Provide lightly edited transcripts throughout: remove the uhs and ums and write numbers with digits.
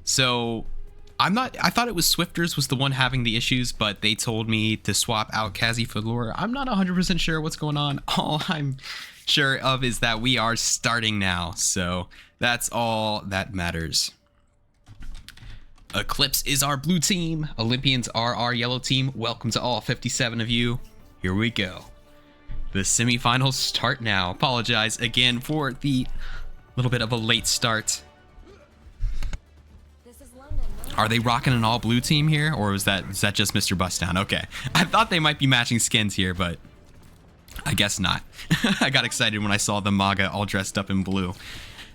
So I thought it was Swifters was the one having the issues, but they told me to swap out Kazi for Lure. I'm not 100% sure what's going on. All I'm sure of is that we are starting now. So that's all that matters. Eclipse is our blue team. Olympians are our yellow team. Welcome to all 57 of you. Here we go. The semifinals start now. Apologize again for the little bit of a late start. Are they rocking an all blue team here, or is that just Mr. Bustdown? Okay, I thought they might be matching skins here, but I guess not. I got excited when I saw the Maga all dressed up in blue.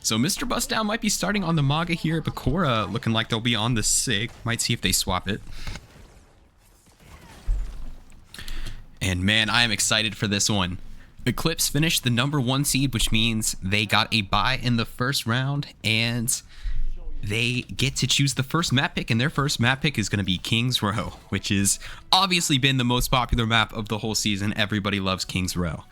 So Mr. Bustdown might be starting on the Maga here. Bakura looking like they'll be on the Sig. Might see if they swap it. And man, I am excited for this one. Eclipse finished the #1 seed, which means they got a bye in the first round, and they get to choose the first map pick, and their first map pick is going to be King's Row, which has obviously been the most popular map of the whole season. Everybody loves King's Row.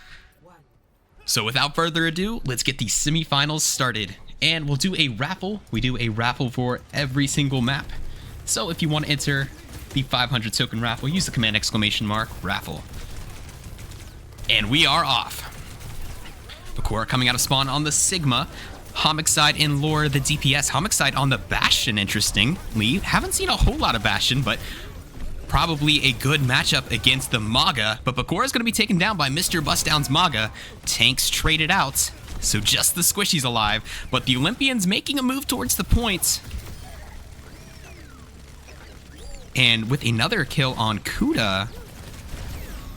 So without further ado, let's get the semifinals started, and we'll do a raffle. We do a raffle for every single map. So if you want to enter the 500 token raffle, use the command !raffle. And we are off. Bakura coming out of spawn on the Sigma. Homicide and Lore, the DPS. Homicide on the Bastion, interestingly. Haven't seen a whole lot of Bastion, but probably a good matchup against the Maga. But Bakura is going to be taken down by Mr. Bustdown's Maga. Tanks traded out, so just the squishy's alive. But the Olympians making a move towards the point. And with another kill on Kuda,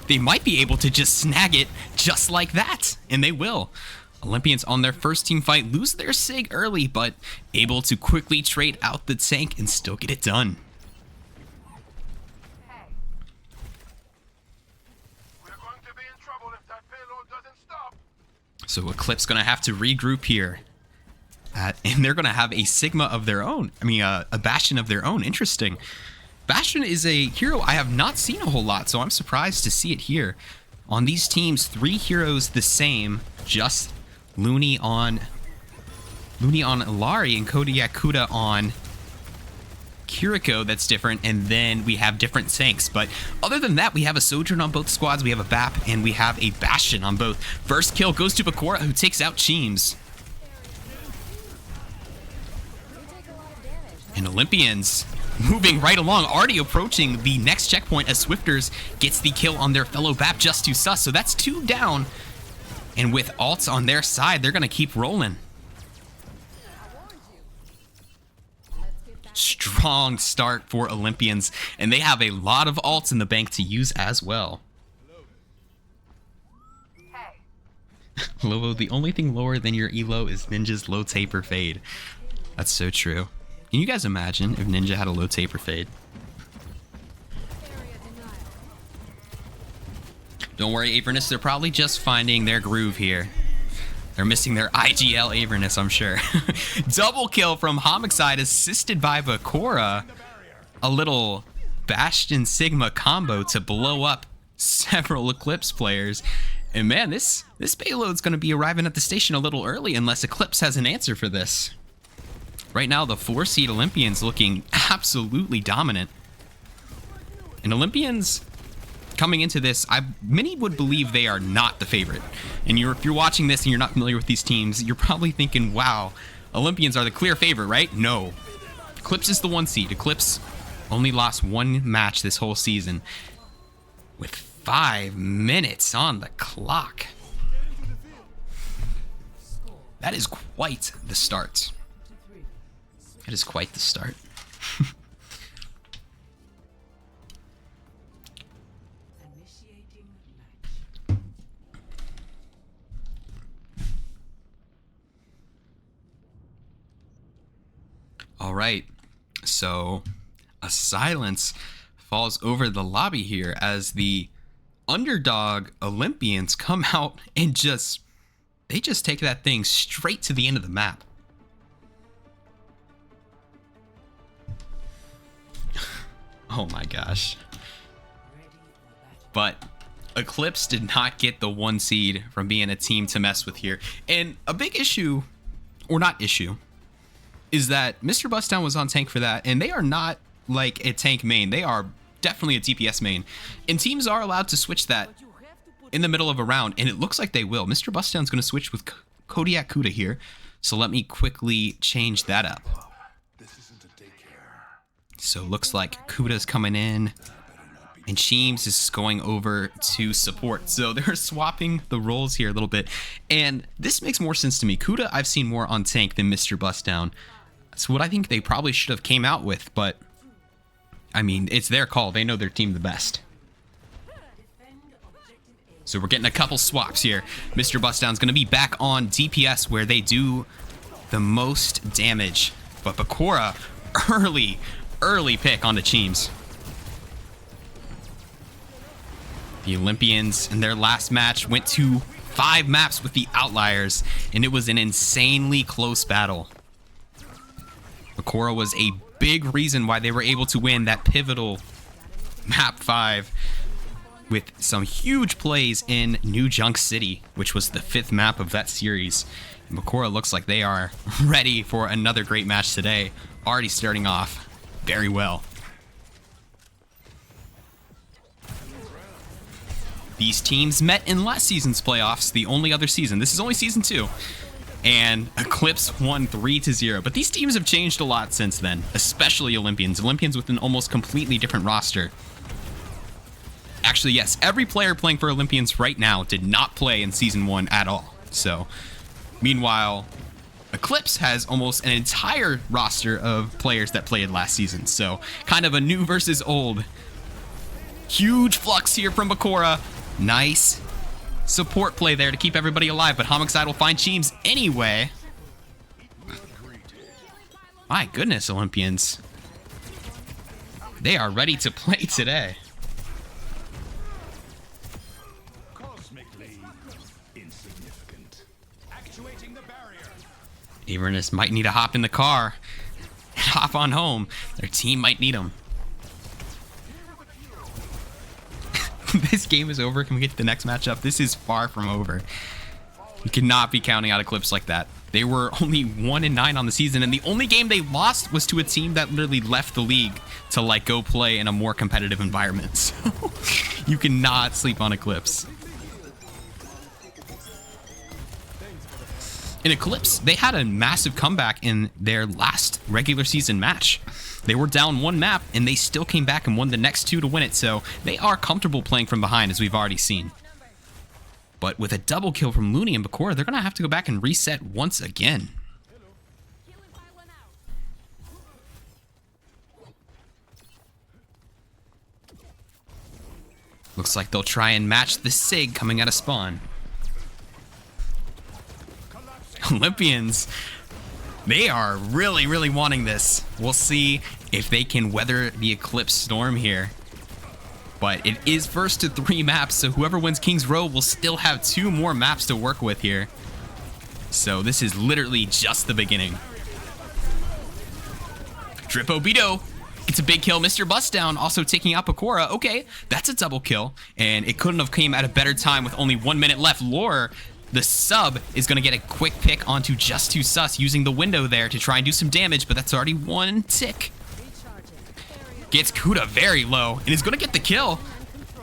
they might be able to just snag it just like that. And they will. Olympians on their first team fight lose their Sig early, but able to quickly trade out the tank and still get it done. We're going to be in trouble if that payload doesn't stop. So Eclipse gonna have to regroup here. And they're gonna have a Sigma of their own. I mean, a Bastion of their own. Interesting. Bastion is a hero I have not seen a whole lot, so I'm surprised to see it here. On these teams, 3 heroes the same, just Looney on Ilari and Kodiak Kuda on Kiriko. That's different, and then we have different tanks. But other than that, we have a Sojourn on both squads, we have a BAP, and we have a Bastion on both. First kill goes to Bakura, who takes out Cheems. And Olympians moving right along, already approaching the next checkpoint as Swifters gets the kill on their fellow BAP just to sus. So that's 2 down. And with alts on their side, they're going to keep rolling. Strong start for Olympians, and they have a lot of alts in the bank to use as well. Lobo, the only thing lower than your elo is Ninja's low taper fade. That's so true. Can you guys imagine if Ninja had a low taper fade? Don't worry, Avernus, they're probably just finding their groove here. They're missing their IGL Avernus, I'm sure. Double kill from Homicide, assisted by Bakura. A little Bastion Sigma combo to blow up several Eclipse players. And man, this payload's going to be arriving at the station a little early unless Eclipse has an answer for this. Right now, the 4-seed Olympians looking absolutely dominant. And Olympians, coming into this, many would believe they are not the favorite. And if you're watching this and you're not familiar with these teams, you're probably thinking, wow, Olympians are the clear favorite, right? No. Eclipse is the 1 seed. Eclipse only lost 1 match this whole season with 5 minutes on the clock. That is quite the start. That is quite the start. All right, so a silence falls over the lobby here as the underdog Olympians come out and they just take that thing straight to the end of the map. Oh my gosh. But Eclipse did not get the 1 seed from being a team to mess with here. And a big issue, or not issue, is that Mr. Bustdown was on tank for that, and they are not like a tank main. They are definitely a DPS main. And teams are allowed to switch that in the middle of a round, and it looks like they will. Mr. Bustdown's going to switch with Kodiak Kuda here, so let me quickly change that up. So looks like Kuda's coming in, and Sheems is going over to support. So they're swapping the roles here a little bit, and this makes more sense to me. Kuda I've seen more on tank than Mr. Bustdown. That's what I think they probably should have came out with, but I mean, it's their call. They know their team the best. So we're getting a couple swaps here. Mr. Bustdown's going to be back on DPS where they do the most damage. But Bakura, early pick onto Cheems. The Olympians in their last match went to 5 maps with the Outliers, and it was an insanely close battle. Bakura was a big reason why they were able to win that pivotal map 5 with some huge plays in New Junk City, which was the 5th map of that series. And Bakura looks like they are ready for another great match today, already starting off very well. These teams met in last season's playoffs, the only other season. This is only season 2. And Eclipse won 3-0. But these teams have changed a lot since then, especially Olympians. Olympians with an almost completely different roster. Actually, yes, every player playing for Olympians right now did not play in Season 1 at all. So, meanwhile, Eclipse has almost an entire roster of players that played last season. So, kind of a new versus old. Huge flux here from Bakura. Nice support play there to keep everybody alive, but Homicide will find Cheems anyway. My goodness, Olympians. They are ready to play today. Avernus might need to hop in the car and hop on home. Their team might need him. This game is over. Can we get to the next matchup? This is far from over. You cannot be counting out Eclipse like that. They were only 1-9 on the season, and the only game they lost was to a team that literally left the league to like go play in a more competitive environment. So you cannot sleep on Eclipse. In Eclipse, they had a massive comeback in their last regular season match. They were down 1 map, and they still came back and won the next 2 to win it, so they are comfortable playing from behind, as we've already seen. But with a double kill from Looney and Bakura, they're going to have to go back and reset once again. Looks like they'll try and match the Sig coming out of spawn. Olympians, they are really wanting this. We'll see if they can weather the Eclipse storm here. But it is first to 3 maps, so whoever wins King's Row will still have 2 more maps to work with here. So this is literally just the beginning. Drip Obito gets a big kill. Mr. Bustdown also taking out Bakura. Okay, that's a double kill, and it couldn't have came at a better time with only 1 minute left. Lore, the sub, is going to get a quick pick onto Just 2 Sus, using the window there to try and do some damage, but that's already 1 tick. Gets Kuda very low, and is going to get the kill.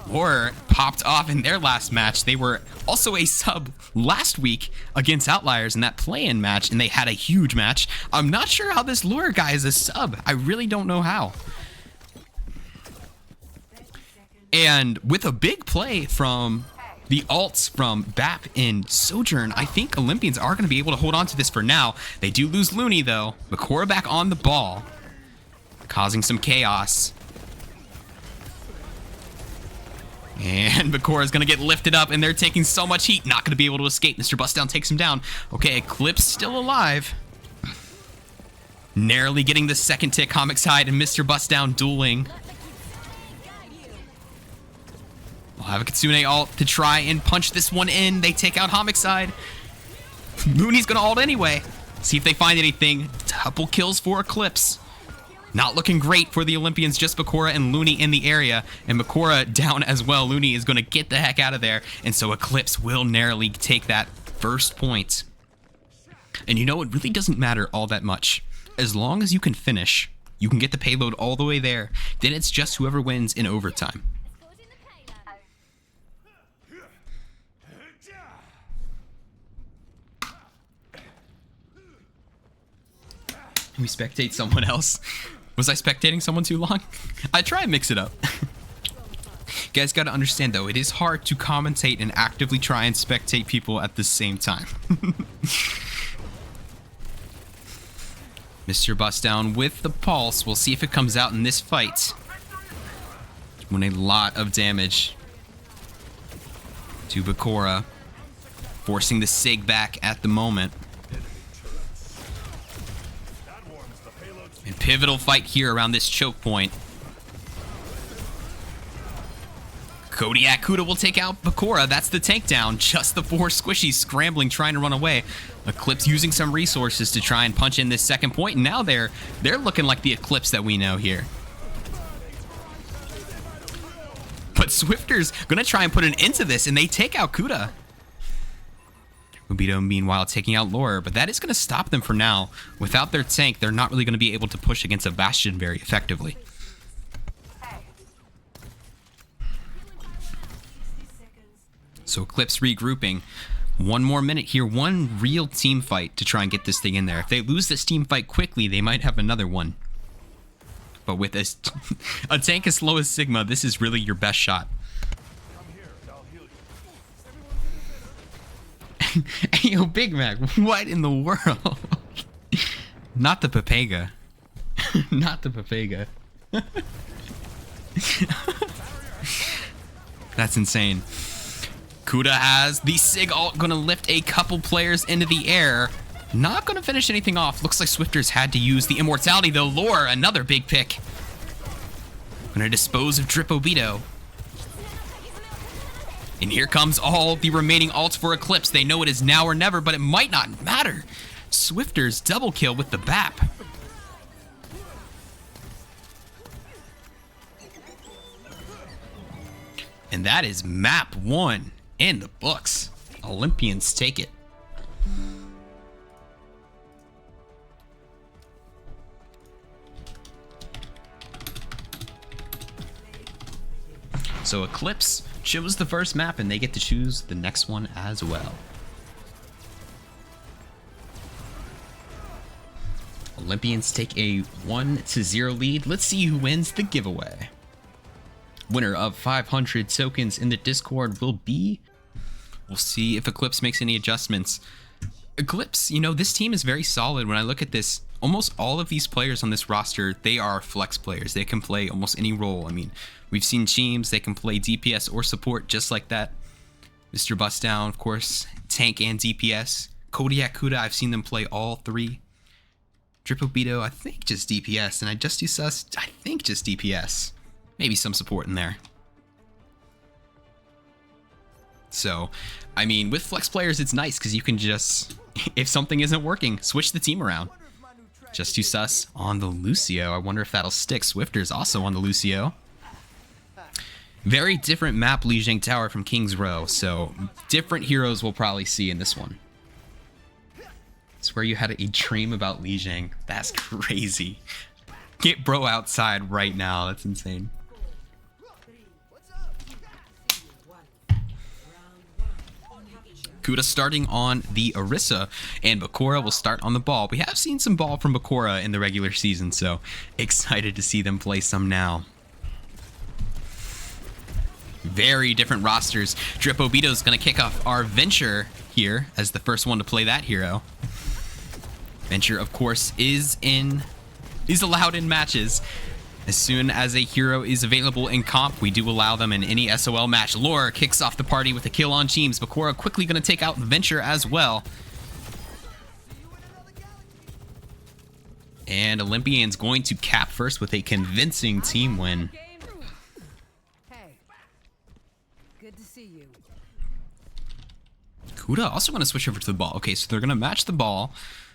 Lore popped off in their last match. They were also a sub last week against Outliers in that play-in match, and they had a huge match. I'm not sure how this Lore guy is a sub. I really don't know how. And with a big play from the alts from BAP and Sojourn, I think Olympians are going to be able to hold on to this for now. They do lose Looney, though. Bakura back on the ball, causing some chaos. And Bakura is going to get lifted up, and they're taking so much heat. Not going to be able to escape. Mr. Bustdown takes him down. Okay, Eclipse still alive. Narrowly getting the second tick. Homicide and Mr. Bustdown dueling. We'll have a Kitsune ult to try and punch this one in. They take out Homicide. Looney's going to ult anyway. See if they find anything. Double kills for Eclipse. Not looking great for the Olympians, just Bakura and Looney in the area. And Bakura down as well. Looney is going to get the heck out of there. And so Eclipse will narrowly take that first point. And you know, it really doesn't matter all that much As long as you can finish, you can get the payload all the way there. Then it's just whoever wins in overtime. Let me spectate someone else. Was I spectating someone too long? I try and mix it up. You guys gotta understand though, it is hard to commentate and actively try and spectate people at the same time. Mr. Bust Down with the pulse. We'll see if it comes out in this fight. Doing a lot of damage to Bakura, forcing the Sig back at the moment. And pivotal fight here around this choke point. Kodiak Kuda will take out Bakura. That's the tank down. Just the 4 squishies scrambling, trying to run away. Eclipse using some resources to try and punch in this second point. And now they're looking like the Eclipse that we know here. But Swifter's gonna try and put an end to this, and they take out Kuda. Obito meanwhile taking out Laura, but that is gonna stop them for now. Without their tank, they're not really gonna be able to push against a Bastion very effectively. So Eclipse regrouping. One more minute here. One real team fight to try and get this thing in there. If they lose this team fight quickly, they might have another one. But with a tank as slow as Sigma, this is really your best shot. Hey, yo, Big Mac, what in the world? Not the Papega. Not the Papega. That's insane. Kuda has the Sig ult, gonna lift a couple players into the air. Not gonna finish anything off. Looks like Swifters had to use the immortality though. Lore, another big pick. Gonna dispose of Drip Obito. And here comes all the remaining ults for Eclipse. They know it is now or never, but it might not matter. Swifters double kill with the BAP. And that is map 1 in the books. Olympians take it. So Eclipse chose the first map, and they get to choose the next one as well. Olympians take a 1-0 lead. Let's see who wins the giveaway. Winner of 500 tokens in the Discord will be... We'll see if Eclipse makes any adjustments. Eclipse, you know, this team is very solid. When I look at this, almost all of these players on this roster, they are flex players. They can play almost any role. I mean, we've seen teams, they can play DPS or support just like that. Mr. Bust Down, of course, tank and DPS. Kodiak Kuda, I've seen them play all 3. Drip Obito, I think just DPS. And I just use Sus, I think just DPS. Maybe some support in there. So, I mean, with flex players, it's nice because you can just, if something isn't working, switch the team around. Just to Sus on the Lucio. I wonder if that'll stick. Swifter's also on the Lucio. Very different map, Lijiang Tower from King's Row. So, different heroes we'll probably see in this one. It's where you had a dream about Lijiang. That's crazy. Get bro outside right now. That's insane. Kuda starting on the Orisa, and Bakura will start on the ball. We have seen some ball from Bakura in the regular season, so excited to see them play some now. Very different rosters. Drip Obito is going to kick off our Venture here as the first one to play that hero. Venture, of course, is allowed in matches. As soon as a hero is available in comp, we do allow them in any SOL match. Lore kicks off the party with a kill on Teams. Bakura quickly going to take out Venture as well. And Olympians going to cap first with a convincing team win. Hey, good to see you. Kuda also going to switch over to the ball. Okay, so they're going to match the ball.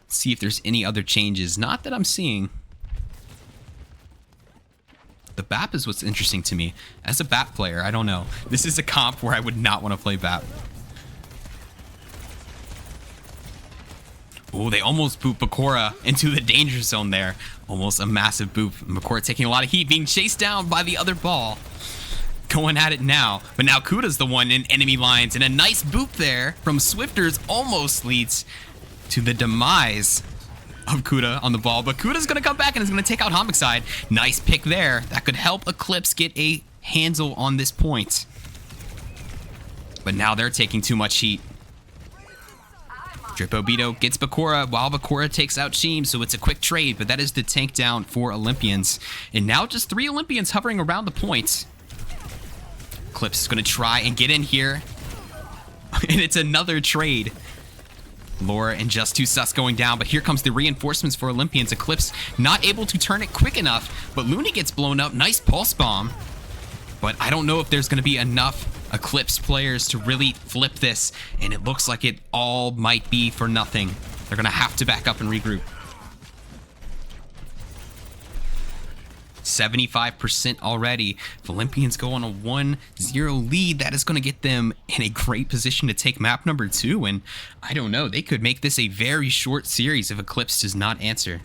See if there's any other changes. Not that I'm seeing. The BAP is what's interesting to me. As a BAP player, I don't know. This is a comp where I would not want to play BAP. Oh, they almost boop Bakura into the danger zone there. Almost a massive boop. Bakura taking a lot of heat, being chased down by the other ball. Going at it now. But now Kuda's the one in enemy lines. And a nice boop there from Swifters almost leads to the demise of Kuda on the ball. But Kuda's going to come back and is going to take out Homicide. Nice pick there. That could help Eclipse get a handle on this point. But now they're taking too much heat. Dripobito gets Bakura while Bakura takes out Sheem, so it's a quick trade, but that is the tank down for Olympians. And now just 3 Olympians hovering around the point. Eclipse is going to try and get in here. And it's another trade. Laura and Just Too Sus going down, but here comes the reinforcements for Olympians. Eclipse not able to turn it quick enough, but Looney gets blown up. Nice pulse bomb. But I don't know if there's going to be enough Eclipse players to really flip this, and it looks like it all might be for nothing. They're going to have to back up and regroup. 75% already. If Olympians go on a 1-0 lead, that is going to get them in a great position to take map number 2, and I don't know, they could make this a very short series if Eclipse does not answer.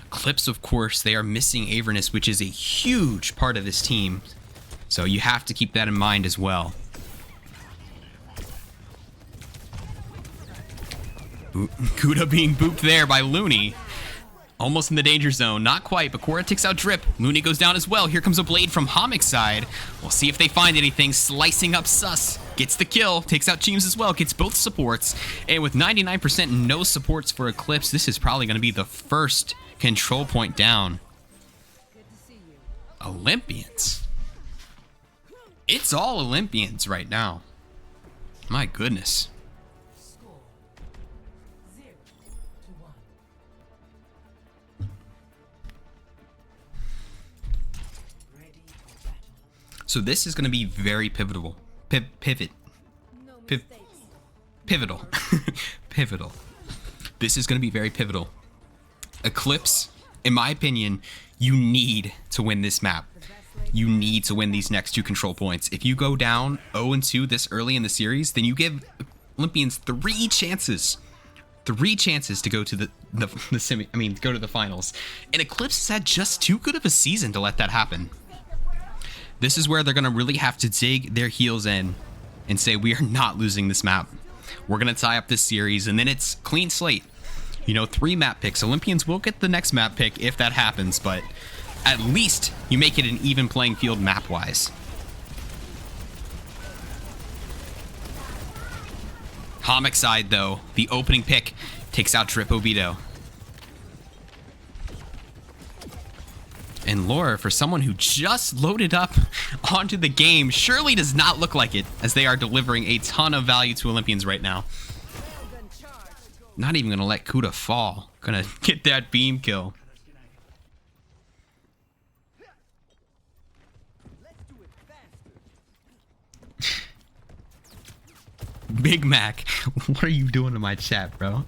Eclipse, of course, they are missing Avernus, which is a huge part of this team. So you have to keep that in mind as well. Kuda being booped there by Looney. Almost in the danger zone. Not quite. Bakura takes out Drip. Looney goes down as well. Here comes a blade from Homicide. We'll see if they find anything. Slicing up Sus. Gets the kill. Takes out Cheems as well. Gets both supports. And with 99% no supports for Eclipse, this is probably going to be the first control point down. Olympians. It's all Olympians right now. My goodness. So this is going to be very pivotal. Pivotal. Pivotal. This is going to be very pivotal. Eclipse, in my opinion, you need to win this map. You need to win these next 2 control points. If you go down 0-2 this early in the series, then you give Olympians 3 chances. 3 chances to go to go to the finals. And Eclipse has had just too good of a season to let that happen. This is where they're going to really have to dig their heels in and say, we are not losing this map. We're going to tie up this series, and then it's clean slate. You know, 3 map picks. Olympians will get the next map pick if that happens, but at least you make it an even playing field map-wise. Homicide, though, the opening pick, takes out Dripobito. And Laura, for someone who just loaded up onto the game, surely does not look like it, as they are delivering a ton of value to Olympians right now. Not even going to let Kuda fall. Going to get that beam kill. Big Mac, what are you doing to my chat, bro?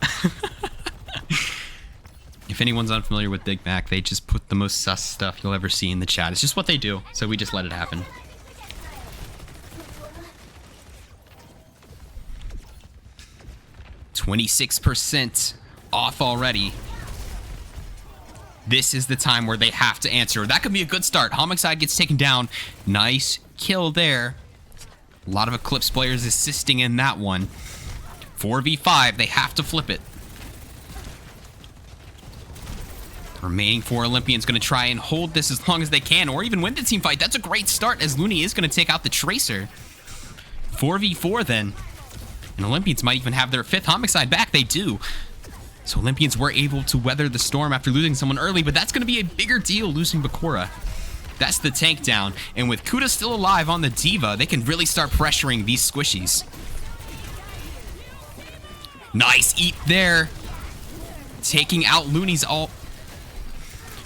If anyone's unfamiliar with Big Mac, they just put the most sus stuff you'll ever see in the chat. It's just what they do, so we just let it happen. %26 off already. This is the time where they have to answer. That could be a good start. Homicide gets taken down. Nice kill there. A lot of Eclipse players assisting in that one. 4v5, they have to flip it. Remaining 4 Olympians going to try and hold this as long as they can, or even win the team fight. That's a great start, as Looney is going to take out the Tracer. 4v4 then. And Olympians might even have their 5th Homicide back. They do. So Olympians were able to weather the storm after losing someone early, but that's going to be a bigger deal losing Bakura. That's the tank down. And with Kuda still alive on the Diva, they can really start pressuring these squishies. Nice eat there. Taking out Looney's ult.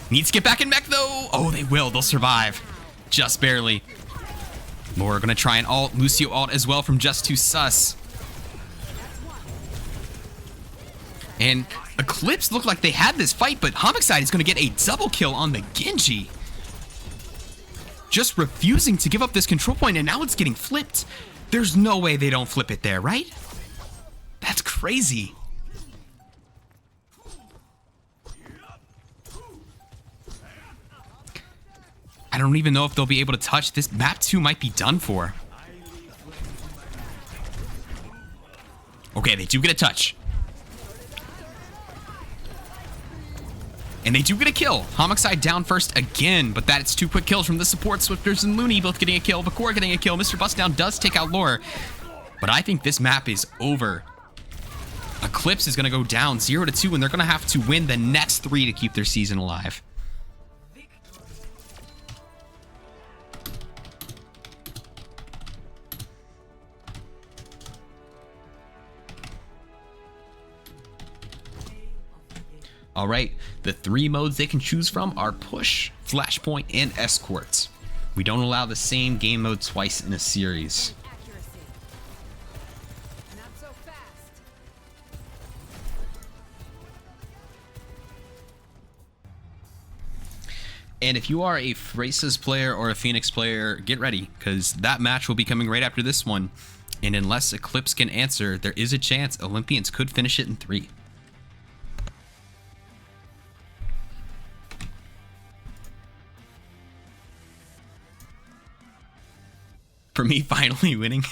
Needs to get back in mech though. Oh, they will. They'll survive. Just barely. Laura gonna try and ult. Lucio ult as well from Just Too Sus. And Eclipse looked like they had this fight, but Homicide is gonna get a double kill on the Genji. Just refusing to give up this control point, and now it's getting flipped. There's no way they don't flip it there, right? That's crazy. don't even know if they'll be able to touch. This map 2 might be done for. Okay, they do get a touch. And they do get a kill. Homicide down first again, but that's 2 quick kills from the support. Swifters and Looney both getting a kill. Bakura getting a kill. Mr. Bustdown does take out Lore. But I think this map is over. Eclipse is going to go down 0-2, and they're going to have to win the next 3 to keep their season alive. All right, the 3 modes they can choose from are Push, Flashpoint, and Escorts. We don't allow the same game mode twice in a series. Accuracy. Not so fast. And if you are a Phrases player or a Phoenix player, get ready, because that match will be coming right after this one. And unless Eclipse can answer, there is a chance Olympians could finish it in 3. For me finally winning.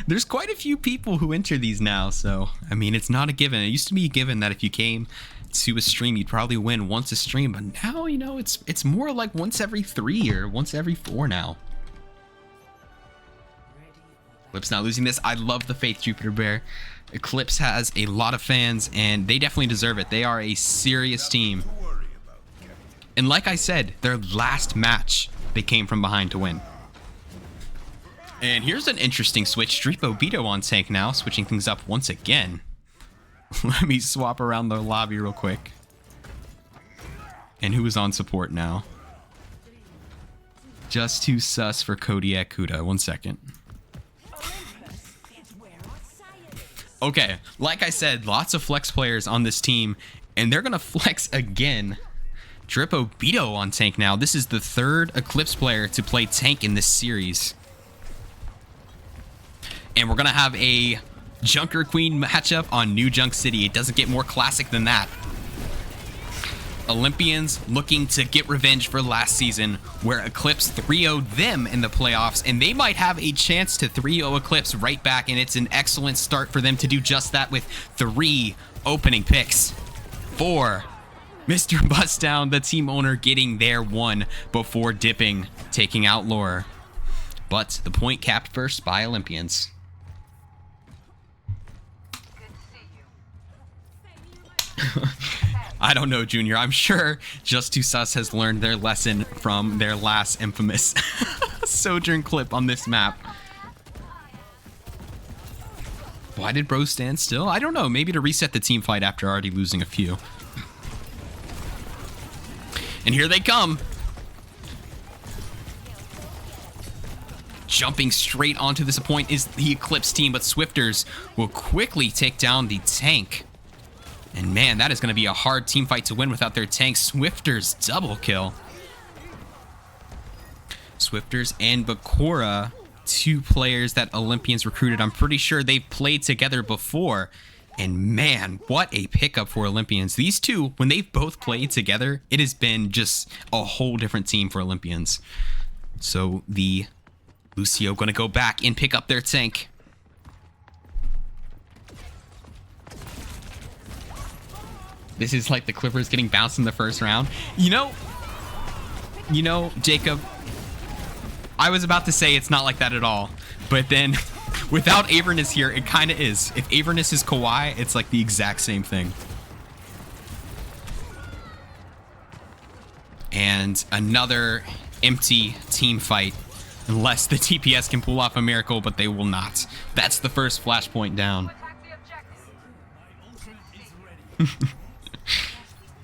There's quite a few people who enter these now, so I mean, it's not a given. It used to be a given that if you came to a stream, you'd probably win once a stream, but now, you know, it's more like once every 3 or once every 4 now. Eclipse not losing this. I love the Faith Jupiter Bear. Eclipse has a lot of fans, and they definitely deserve it. They are a serious team. And like I said, their last match, they came from behind to win. And here's an interesting switch. Stripo Beto on tank now, switching things up once again. Let me swap around the lobby real quick. And who is on support now? Just too sus for Kodiak Kuda. 1 second. Okay, like I said, lots of flex players on this team, and they're going to flex again. Dripo Beto on tank now. This is the 3rd Eclipse player to play tank in this series. And we're going to have a Junker Queen matchup on New Junk City. It doesn't get more classic than that. Olympians looking to get revenge for last season, where Eclipse 3-0'd them in the playoffs, and they might have a chance to 3-0 Eclipse right back, and it's an excellent start for them to do just that with 3 opening picks. 4. Mr. Bustdown, the team owner, getting their 1 before dipping, taking out Lore. But the point capped first by Olympians. I don't know, Junior. I'm sure Just Too Sus has learned their lesson from their last infamous Sojourn clip on this map. Why did Bro stand still? I don't know. Maybe to reset the team fight after already losing a few. And here they come. Jumping straight onto this point is the Eclipse team, but Swifters will quickly take down the tank. And man, that is going to be a hard team fight to win without their tank. Swifters double kill. Swifters and Bakura, 2 players that Olympians recruited. I'm pretty sure they've played together before. And man, what a pickup for Olympians. These 2, when they've both played together, it has been just a whole different team for Olympians. So the Lucio going to go back and pick up their tank. This is like the Clippers getting bounced in the first round. You know, Jacob, I was about to say it's not like that at all. But then, without Avernus here, it kind of is. If Avernus is Kawhi, it's like the exact same thing. And another empty team fight. Unless the TPS can pull off a miracle, but they will not. That's the first flashpoint down.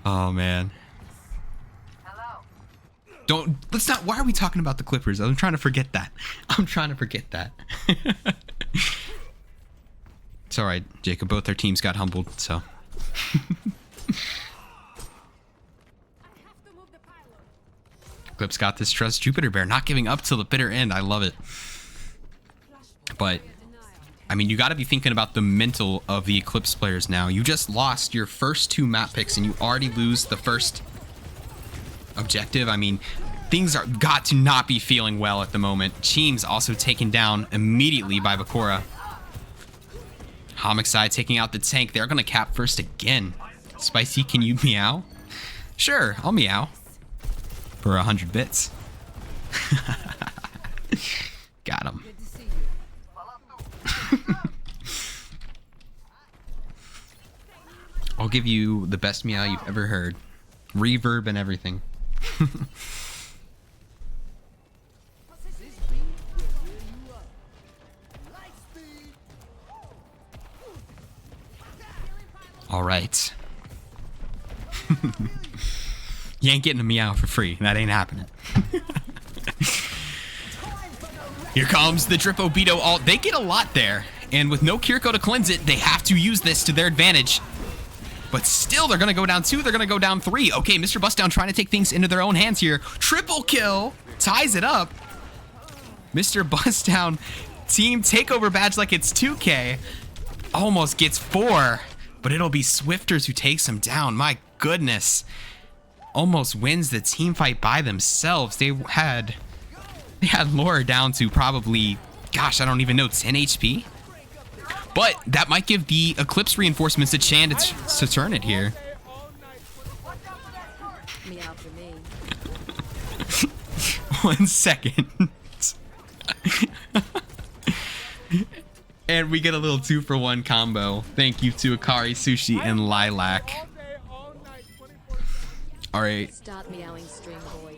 Oh man. Let's not, why are we talking about the Clippers? I'm trying to forget that. It's alright, Jacob. Both our teams got humbled, so. Eclipse got this. Trust Jupiter Bear, not giving up till the bitter end. I love it. But I mean, you got to be thinking about the mental of the Eclipse players now. You just lost your first 2 map picks and you already lose the first objective. I mean, Things are got to not be feeling well at the moment. Team's also taken down immediately by Bakura. Homicide taking out the tank. They're gonna cap first again. Spicy, can you meow? Sure, I'll meow. For 100 bits. Got him. Good to see you. I'll give you the best meow you've ever heard. Reverb and everything. All right. You ain't getting a meow for free. That ain't happening. Here comes the Drip Obito ult. They get a lot there. And with no Kiriko to cleanse it, they have to use this to their advantage. But still, they're going to go down 2. They're going to go down 3. Okay, Mr. Bustdown trying to take things into their own hands here. Triple kill. Ties it up. Mr. Bustdown, team takeover badge like it's 2K. Almost gets 4. But it'll be Swifters who takes him down. My goodness. Almost wins the team fight by themselves. They had Laura down to probably, gosh, I don't even know, 10 HP. But that might give the Eclipse reinforcements a chance to turn it here. Meow for me. 1 second. And we get a little 2-for-1 combo. Thank you to Akari, Sushi, and Lilac. All right. Stop meowing, string boy.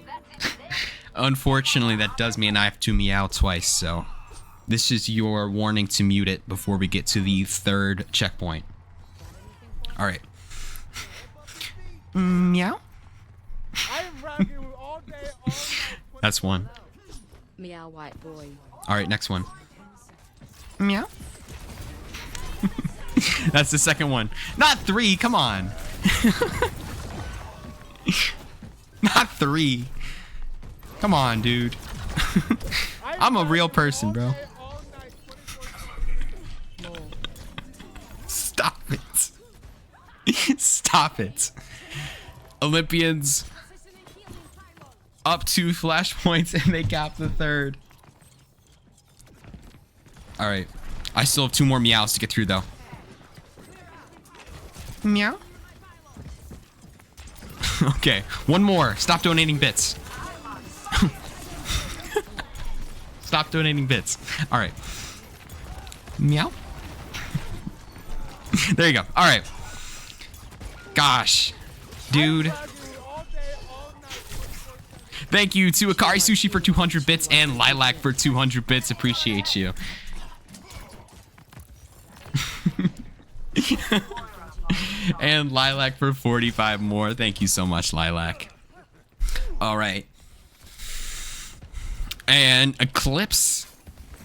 Unfortunately, that does mean I have to meow twice, so this is your warning to mute it before we get to the 3rd checkpoint. All right. Meow? That's 1. Meow, white boy. All right, next one. Meow? That's the 2nd one. Not 3, come on. Not 3. Come on, dude. I'm a real person, bro. Stop it. Stop it. Olympians up 2 flashpoints and they cap the 3rd. All right. I still have 2 more meows to get through, though. Meow? Okay, 1 more. Stop donating bits. Stop donating bits. All right. Meow? There you go. All right. Gosh. Dude. Thank you to Akari Sushi for 200 bits and Lilac for 200 bits. Appreciate you. And Lilac for 45 more. Thank you so much, Lilac. All right. And Eclipse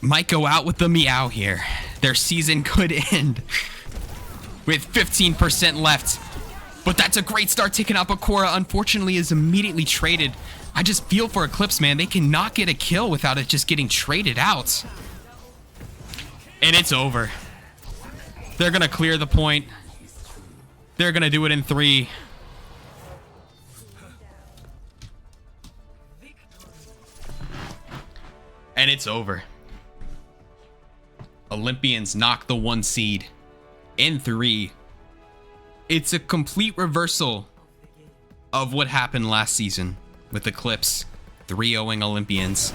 might go out with the meow here. Their season could end with 15% left. But that's a great start taking out Bakura. Unfortunately, is immediately traded. I just feel for Eclipse, man. They cannot get a kill without it just getting traded out. And it's over. They're going to clear the point. They're going to do it in 3. And it's over. Olympians knock the 1 seed in 3. It's a complete reversal of what happened last season with Eclipse 3-0ing Olympians.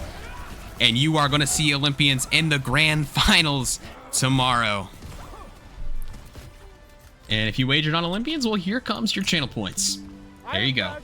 And you are going to see Olympians in the grand finals tomorrow. And if you wagered on Olympians, well, here comes your channel points. There you go.